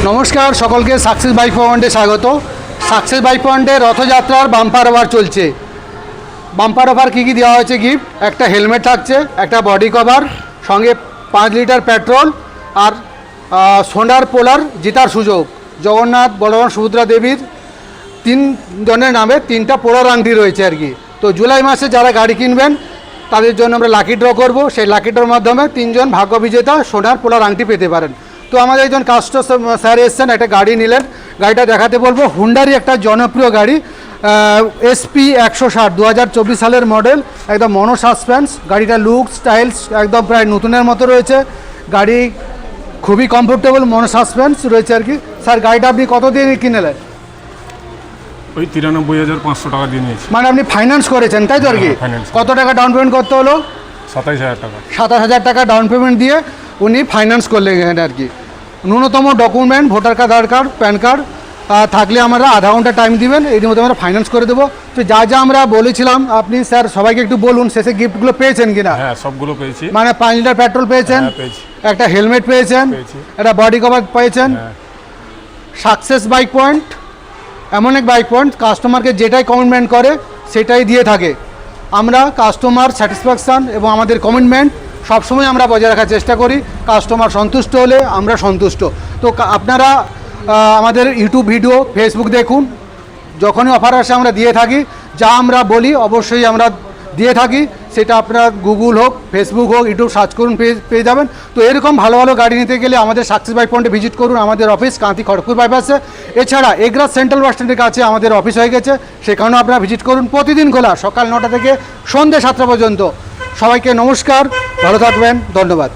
নমস্কার সকলকে success bike পয়েন্টে স্বাগত। সাকসেস বাইক পয়েন্টে রথযাত্রার বাম্পার অফার চলছে। বাম্পার অফার কী কী দেওয়া হয়েছে? গিফট একটা হেলমেট থাকছে, একটা বডি কভার, সঙ্গে 5 লিটার পেট্রোল আর সোনার পোলার জেতার সুযোগ। জগন্নাথ, বলরাম, সুভদ্রা দেবীর 3 জনের নামে 3টা পোলার আংটি রয়েছে আর কি। তো জুলাই মাসে যারা গাড়ি কিনবেন তাদের জন্য আমরা লাকি ড্র করব। সেই লাকি ড্রর মাধ্যমে 3 জন ভাগ্য বিজেতা সোনার পোলার আংটি পেতে পারেন। তো আমাদের একজন কাস্টমার স্যার এসছেন, একটা গাড়ি নিলেন, গাড়িটা দেখাতে বলবো। হুন্ডারই একটা জনপ্রিয় গাড়ি, SP 160 2024 সালের মডেল, একদম মনো সাসপেন্স। গাড়িটা লুক স্টাইলস একদম প্রায় নতুনের মতো রয়েছে। গাড়ি খুবই কমফোর্টেবল, মনো সাসপেন্স রয়েছে আর কি। স্যার গাড়িটা আপনি কত দিয়ে কিনেলেন? ওই 93,500 টাকা দিয়ে নিয়েছি। মানে আপনি ফাইন্যান্স করেছেন তাই তো আর কি? কত টাকা ডাউন পেমেন্ট করতে হলো? 27,000 টাকা। 27,000 টাকা ডাউন পেমেন্ট দিয়ে উনি ফাইন্যান্স করলেন আর কি। ন্যূনতম ডকুমেন্ট ভোটার কার্ড, আধার কার্ড, প্যান কার্ড থাকলে আমরা আধা ঘন্টা টাইম দিবেন, এর মধ্যে আমরা ফাইন্যান্স করে দেবো। তো যা যা আমরা বলেছিলাম আপনি স্যার সবাইকে একটু বলুন শেষে গিফটগুলো পেয়েছেন কিনা? হ্যাঁ, সবগুলো পেয়েছি। মানে 5 লিটার পেট্রোল পেয়েছেন, একটা হেলমেট পেয়েছেন, একটা বডি কভার পেয়েছেন। সাকসেস বাইক পয়েন্ট এমন এক বাইক পয়েন্ট কাস্টমারকে যেটাই কমিটমেন্ট করে সেটাই দিয়ে থাকে। আমরা কাস্টমার স্যাটিসফ্যাকশান এবং আমাদের কমিটমেন্ট সবসময় আমরা বজায় রাখার চেষ্টা করি। কাস্টমার সন্তুষ্ট হলে আমরা সন্তুষ্ট। তো আপনারা আমাদের ইউটিউব ভিডিও, ফেসবুক দেখুন, যখনই অফার আসে আমরা দিয়ে থাকি। যা আমরা বলি অবশ্যই আমরা দিয়ে থাকি, সেটা আপনারা গুগল হোক, ফেসবুক হোক, ইউটিউব সার্চ করুন, পেয়ে যাবেন। তো এরকম ভালো ভালো গাড়ি নিতে গেলে আমাদের সাকসেস বাইক পয়েন্টে ভিজিট করুন। আমাদের অফিস কাঁথি খড়গপুর বাইপাসে। এছাড়া এগরা সেন্ট্রাল বাস স্ট্যান্ডের কাছে আমাদের অফিস হয়ে গেছে, সেখানেও আপনারা ভিজিট করুন। প্রতিদিন খোলা, সকাল 9টা থেকে সন্ধ্যে 7টা পর্যন্ত। সবাইকে নমস্কার, ভালো থাকবেন, ধন্যবাদ।